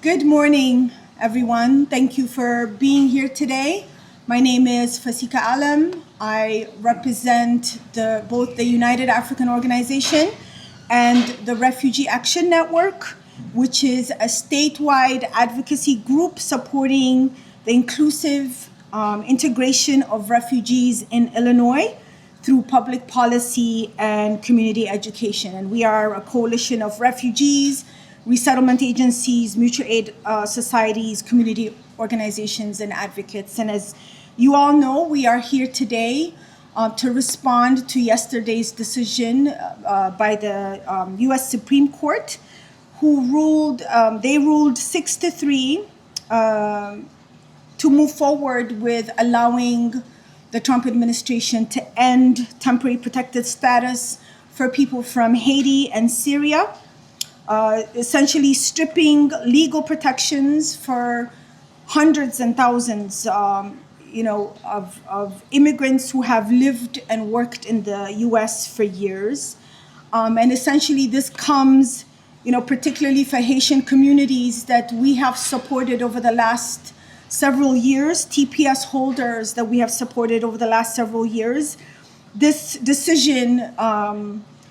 Good morning, everyone. Thank you for being here today. My name is Fasika Alam. I represent both the United African Organization and the Refugee Action Network, which is a statewide advocacy group supporting the inclusive integration of refugees in Illinois through public policy and community education. And we are a coalition of refugees, resettlement agencies, mutual aid societies, community organizations, and advocates. And as you all know, we are here today to respond to yesterday's decision by the US Supreme Court, who ruled, they ruled 6-3 to move forward with allowing the Trump administration to end temporary protected status for people from Haiti and Syria, essentially stripping legal protections for hundreds and thousands, of immigrants who have lived and worked in the U.S. for years. And essentially this comes, particularly for Haitian communities that we have supported over the last several years, TPS holders that we have supported over the last several years. This decision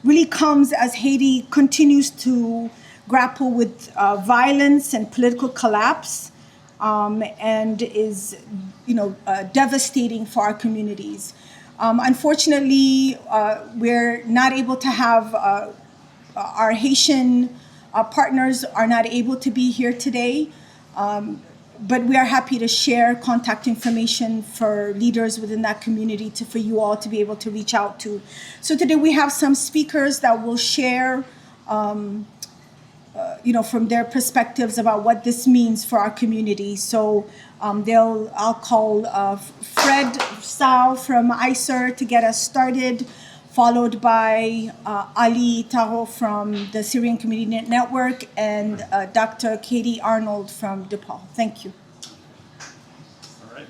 really comes as Haiti continues to grapple with violence and political collapse, and is, devastating for our communities. Unfortunately, we're not able to have our Haitian partners are not able to be here today. But we are happy to share contact information for leaders within that community for you all to be able to reach out to. So today we have some speakers that will share, from their perspectives about what this means for our community. So I'll call Fred Sao from ICER to get us started, followed by Ali Taho from the Syrian Community Network and Dr. Katie Arnold from DePaul. Thank you. All right.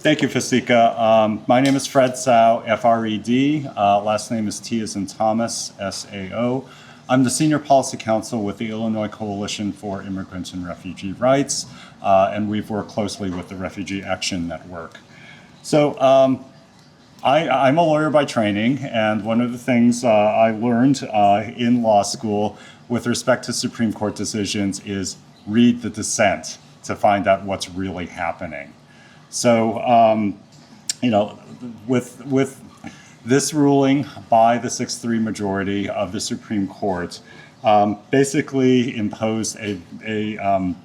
Thank you, Fasika. My name is Fred Sao, F-R-E-D. Last name is T as in Thomas, S-A-O. I'm the Senior Policy Counsel with the Illinois Coalition for Immigrant and Refugee Rights, and we've worked closely with the Refugee Action Network. So, I'm a lawyer by training, and one of the things I learned in law school with respect to Supreme Court decisions is read the dissent to find out what's really happening. So, with this ruling by the 6-3 majority of the Supreme Court, basically imposed a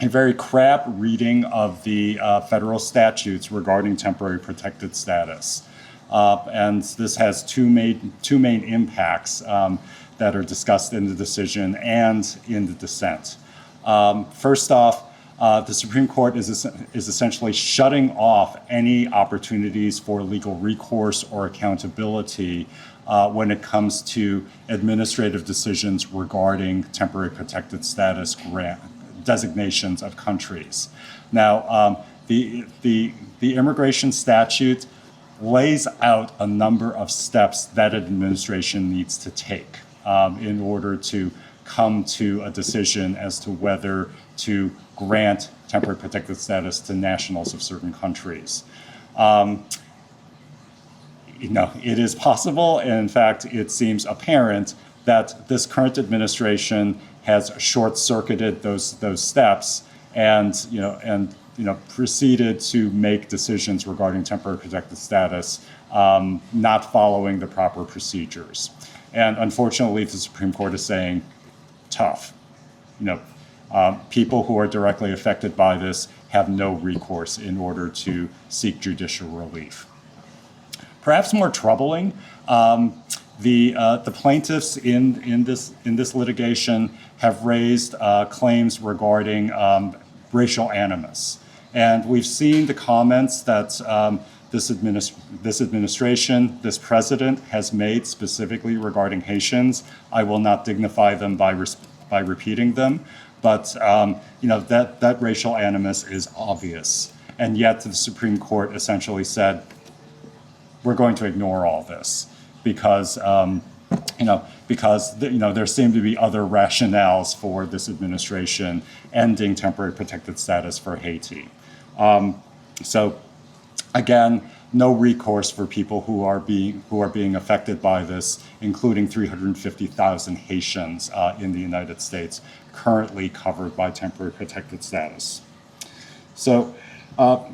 very crap reading of the federal statutes regarding temporary protected status. And this has two main impacts that are discussed in the decision and in the dissent. First off, the Supreme Court is essentially shutting off any opportunities for legal recourse or accountability when it comes to administrative decisions regarding temporary protected status designations of countries. Now, the immigration statute lays out a number of steps that an administration needs to take in order to come to a decision as to whether to grant temporary protected status to nationals of certain countries. It is possible, and in fact, it seems apparent that this current administration has short-circuited those steps and proceeded to make decisions regarding temporary protected status, not following the proper procedures. And unfortunately, the Supreme Court is saying, tough. People who are directly affected by this have no recourse in order to seek judicial relief. Perhaps more troubling, the plaintiffs in this litigation have raised claims regarding racial animus. And we've seen the comments that this administration, this president has made specifically regarding Haitians. I will not dignify them by repeating them, but that racial animus is obvious. And yet the Supreme Court essentially said, we're going to ignore all this because because there seem to be other rationales for this administration ending temporary protected status for Haiti. So again, no recourse for people who are being affected by this, including 350,000 Haitians in the United States currently covered by temporary protected status. So, I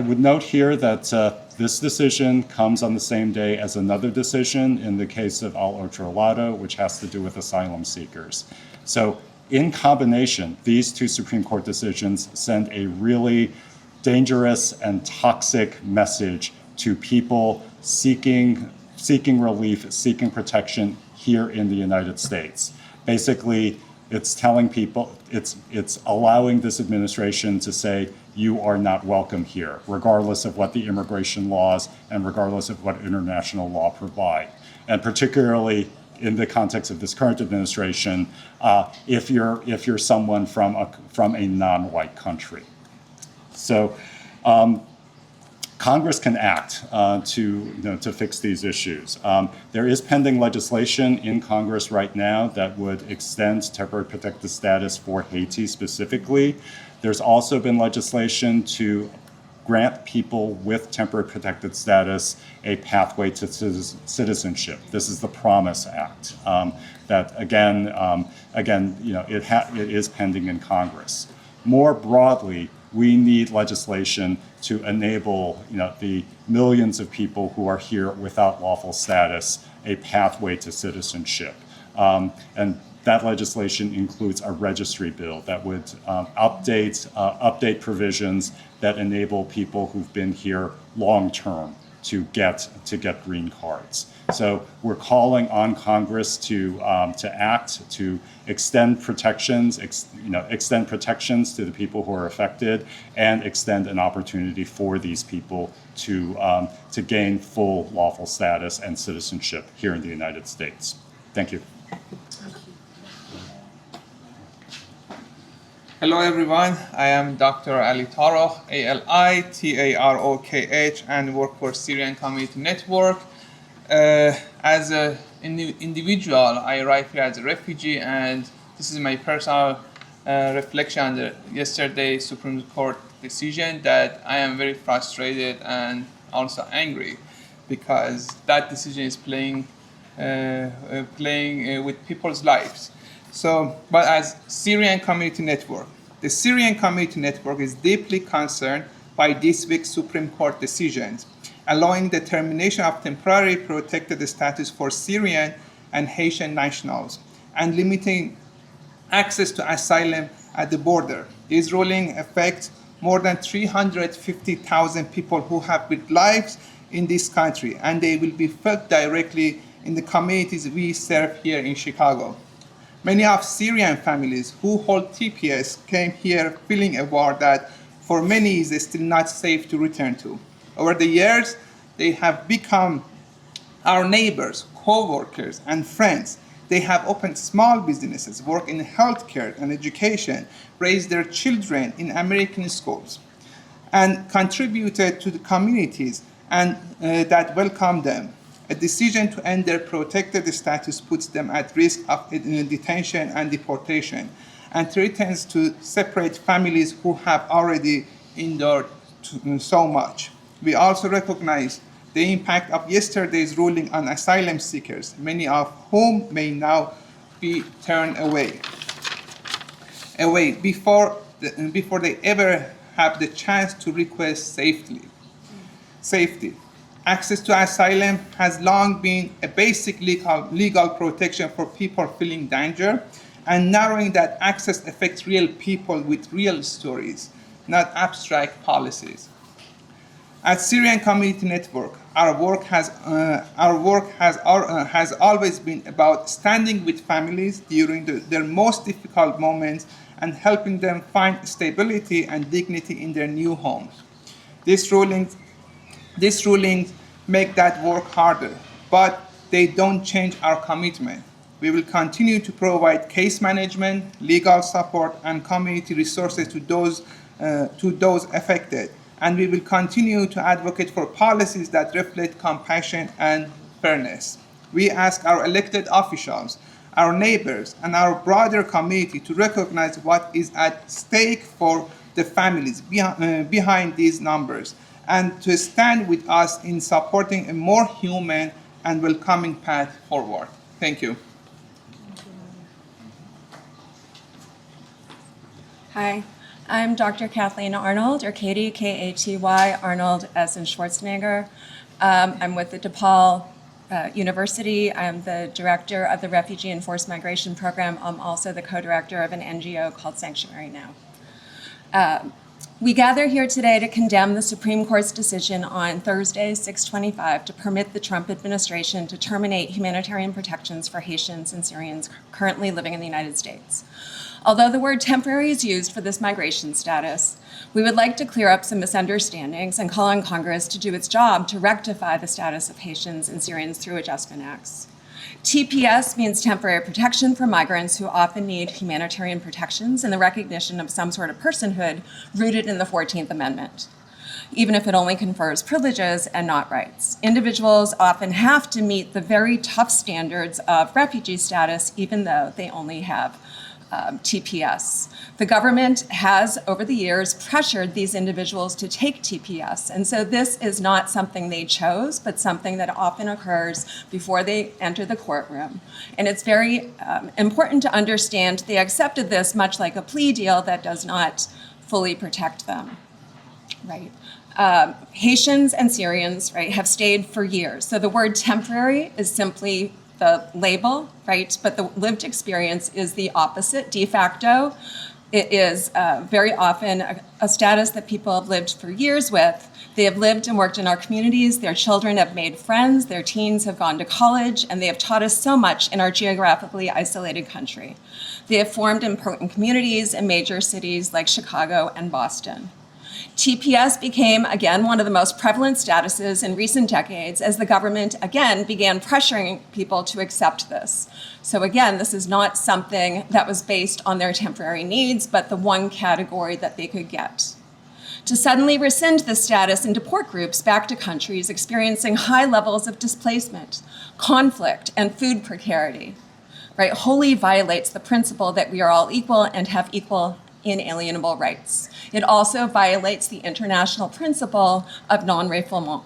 would note here that this decision comes on the same day as another decision in the case of Al Otro Lado, which has to do with asylum seekers. So, in combination, these two Supreme Court decisions send a really dangerous and toxic message to people seeking relief, seeking protection here in the United States. Basically, it's telling people, it's allowing this administration to say, you are not welcome here, regardless of what the immigration laws and regardless of what international law provide. And particularly in the context of this current administration, if you're someone from a non-white country. So Congress can act to fix these issues. There is pending legislation in Congress right now that would extend temporary protected status for Haiti specifically. There's also been legislation to grant people with temporary protected status a pathway to citizenship. This is the Promise Act. That again, it is pending in Congress. More broadly, we need legislation to enable the millions of people who are here without lawful status a pathway to citizenship. And that legislation includes a registry bill that would update provisions that enable people who've been here long-term to get green cards. So we're calling on Congress to act to extend protections, to the people who are affected, and extend an opportunity for these people to gain full lawful status and citizenship here in the United States. Thank you. Hello everyone, I am Dr. Ali Tarokh, ALI-TAROKH, and work for Syrian Community Network. As an individual, I arrived here as a refugee, and this is my personal reflection on the yesterday's Supreme Court decision that I am very frustrated and also angry because that decision is playing with people's lives. So, but as Syrian Community Network, the Syrian Community Network is deeply concerned by this week's Supreme Court decisions, allowing the termination of temporary protected status for Syrian and Haitian nationals, and limiting access to asylum at the border. This ruling affects more than 350,000 people who have built lives in this country, and they will be felt directly in the communities we serve here in Chicago. Many of Syrian families who hold TPS came here feeling a war that for many is still not safe to return to. Over the years, they have become our neighbors, co-workers, and friends. They have opened small businesses, worked in healthcare and education, raised their children in American schools, and contributed to the communities that welcome them. A decision to end their protected status puts them at risk of detention and deportation, and threatens to separate families who have already endured so much. We also recognize the impact of yesterday's ruling on asylum seekers, many of whom may now be turned away before they ever have the chance to request safety. Access to asylum has long been a basic legal protection for people feeling danger, and narrowing that access affects real people with real stories, not abstract policies. At Syrian Community Network, our work has always been about standing with families during their most difficult moments and helping them find stability and dignity in their new homes. These rulings make that work harder, but they don't change our commitment. We will continue to provide case management, legal support, and community resources to those affected, and we will continue to advocate for policies that reflect compassion and fairness. We ask our elected officials, our neighbors, and our broader community to recognize what is at stake for the families behind these numbers, and to stand with us in supporting a more human and welcoming path forward. Thank you. Hi, I'm Dr. Kathleen Arnold, or Katie, K-A-T-Y, Arnold as in Schwarzenegger. I'm with the DePaul University. I'm the director of the Refugee and Forced Migration Program. I'm also the co-director of an NGO called Sanctuary Now. We gather here today to condemn the Supreme Court's decision on Thursday, 6/25, to permit the Trump administration to terminate humanitarian protections for Haitians and Syrians currently living in the United States. Although the word temporary is used for this migration status, we would like to clear up some misunderstandings and call on Congress to do its job to rectify the status of Haitians and Syrians through adjustment acts. TPS means temporary protection for migrants who often need humanitarian protections and the recognition of some sort of personhood rooted in the 14th Amendment, even if it only confers privileges and not rights. Individuals often have to meet the very tough standards of refugee status, even though they only have TPS. The government has, over the years, pressured these individuals to take TPS, and so this is not something they chose, but something that often occurs before they enter the courtroom. And it's very important to understand they accepted this much like a plea deal that does not fully protect them, right? Haitians and Syrians, right, have stayed for years. So the word temporary is simply the label, right? But the lived experience is the opposite, de facto. It is very often a status that people have lived for years with. They have lived and worked in our communities. Their children have made friends. Their teens have gone to college, and they have taught us so much in our geographically isolated country. They have formed important communities in major cities like Chicago and Boston. TPS became, again, one of the most prevalent statuses in recent decades as the government, again, began pressuring people to accept this. So again, this is not something that was based on their temporary needs, but the one category that they could get. To suddenly rescind this status and deport groups back to countries experiencing high levels of displacement, conflict, and food precarity, right, wholly violates the principle that we are all equal and have equal inalienable rights. It also violates the international principle of non-refoulement.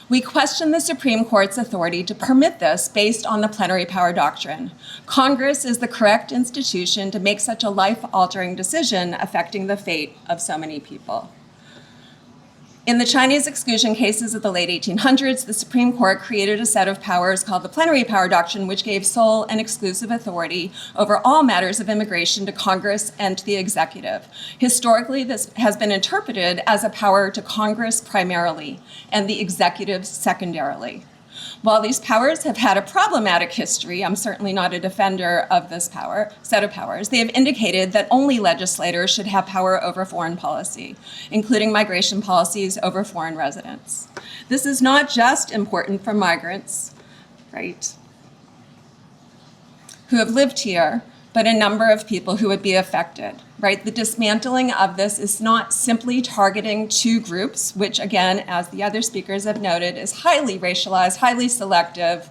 We question the Supreme Court's authority to permit this based on the plenary power doctrine. Congress is the correct institution to make such a life-altering decision affecting the fate of so many people. In the Chinese exclusion cases of the late 1800s, the Supreme Court created a set of powers called the plenary power doctrine, which gave sole and exclusive authority over all matters of immigration to Congress and to the executive. Historically, this has been interpreted as a power to Congress primarily and the executive secondarily. While these powers have had a problematic history, I'm certainly not a defender of this set of powers, they have indicated that only legislators should have power over foreign policy, including migration policies over foreign residents. This is not just important for migrants, right, who have lived here, but a number of people who would be affected, right? The dismantling of this is not simply targeting two groups, which again, as the other speakers have noted, is highly racialized, highly selective,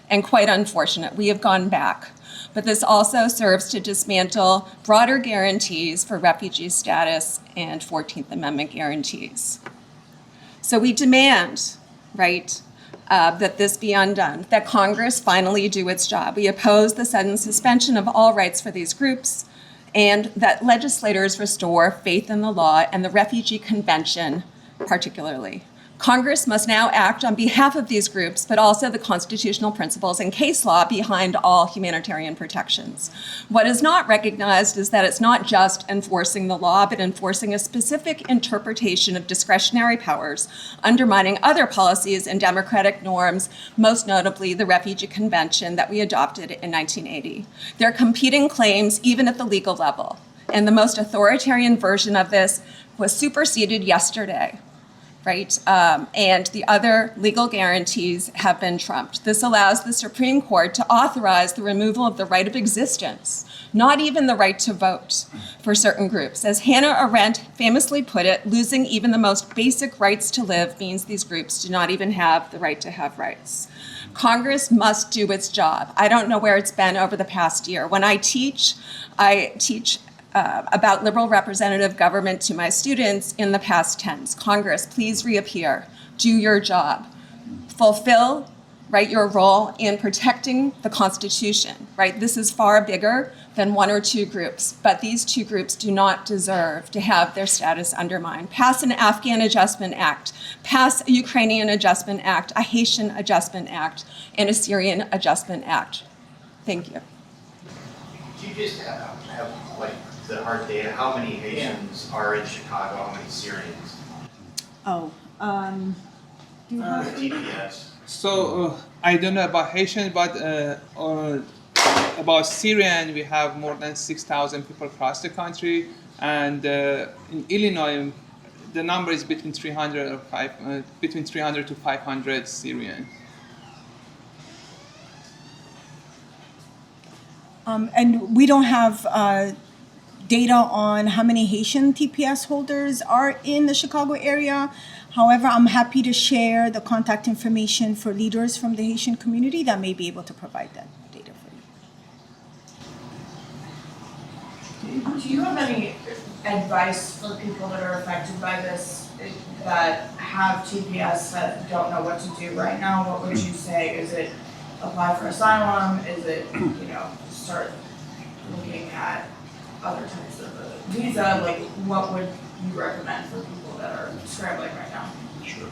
and quite unfortunate. We have gone back. But this also serves to dismantle broader guarantees for refugee status and 14th Amendment guarantees. So we demand, right, that this be undone, that Congress finally do its job. We oppose the sudden suspension of all rights for these groups, and that legislators restore faith in the law and the Refugee Convention particularly. Congress must now act on behalf of these groups, but also the constitutional principles and case law behind all humanitarian protections. What is not recognized is that it's not just enforcing the law, but enforcing a specific interpretation of discretionary powers, undermining other policies and democratic norms, most notably the Refugee Convention that we adopted in 1980. There are competing claims even at the legal level, and the most authoritarian version of this was superseded yesterday. Right? And the other legal guarantees have been trumped. This allows the Supreme Court to authorize the removal of the right of existence, not even the right to vote for certain groups. As Hannah Arendt famously put it, losing even the most basic rights to live means these groups do not even have the right to have rights. Congress must do its job. I don't know where it's been over the past year. When I teach about liberal representative government to my students in the past tense. Congress, please reappear. Do your job. Fulfill, right, your role in protecting the Constitution, right? This is far bigger than one or two groups, but these two groups do not deserve to have their status undermined. Pass an Afghan Adjustment Act, pass a Ukrainian Adjustment Act, a Haitian Adjustment Act, and a Syrian Adjustment Act. Thank you. Do you just have like the hard data? How many Haitians are in Chicago? How many Syrians? Oh, do you have TPS. So I don't know about Haitian, but about Syrian, we have more than 6,000 people across the country, and in Illinois, the number is between 300 to 500 Syrians. And we don't have data on how many Haitian TPS holders are in the Chicago area. However, I'm happy to share the contact information for leaders from the Haitian community that may be able to provide that data for you. Do you have any advice for people that are affected by this, that have TPS that don't know what to do right now? What would you say? Is it apply for asylum? Is it, start looking at other types of a visa? Like, what would you recommend for people that are scrambling right now? Sure.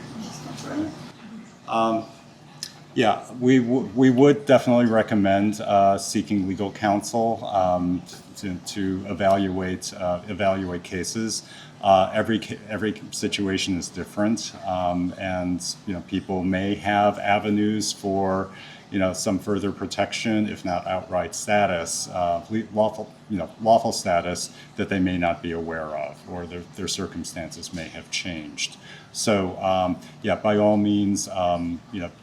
Yeah, we would definitely recommend seeking legal counsel to evaluate cases. Every situation is different, and people may have avenues for some further protection, if not outright status, lawful status that they may not be aware of, or their circumstances may have changed. So, by all means,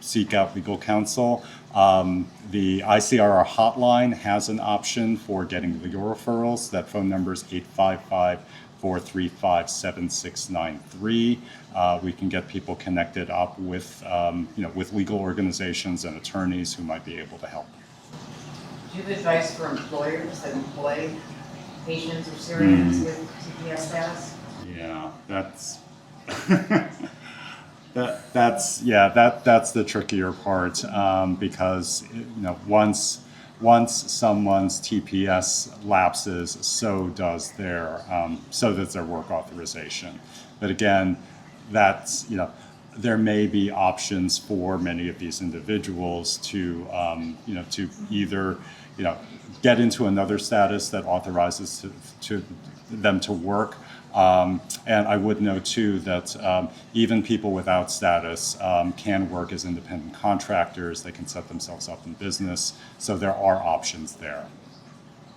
seek out legal counsel. The ICRR hotline has an option for getting legal referrals. That phone number is 855-435-7693. We can get people connected up with legal organizations and attorneys who might be able to help. Do you have advice for employers that employ Haitians or Syrians with TPS status? Yeah, that's that's the trickier part, because once someone's TPS lapses, so does their work authorization. But again, that's there may be options for many of these individuals to either get into another status that authorizes to them to work. And I would note too that even people without status can work as independent contractors. They can set themselves up in business. So there are options there.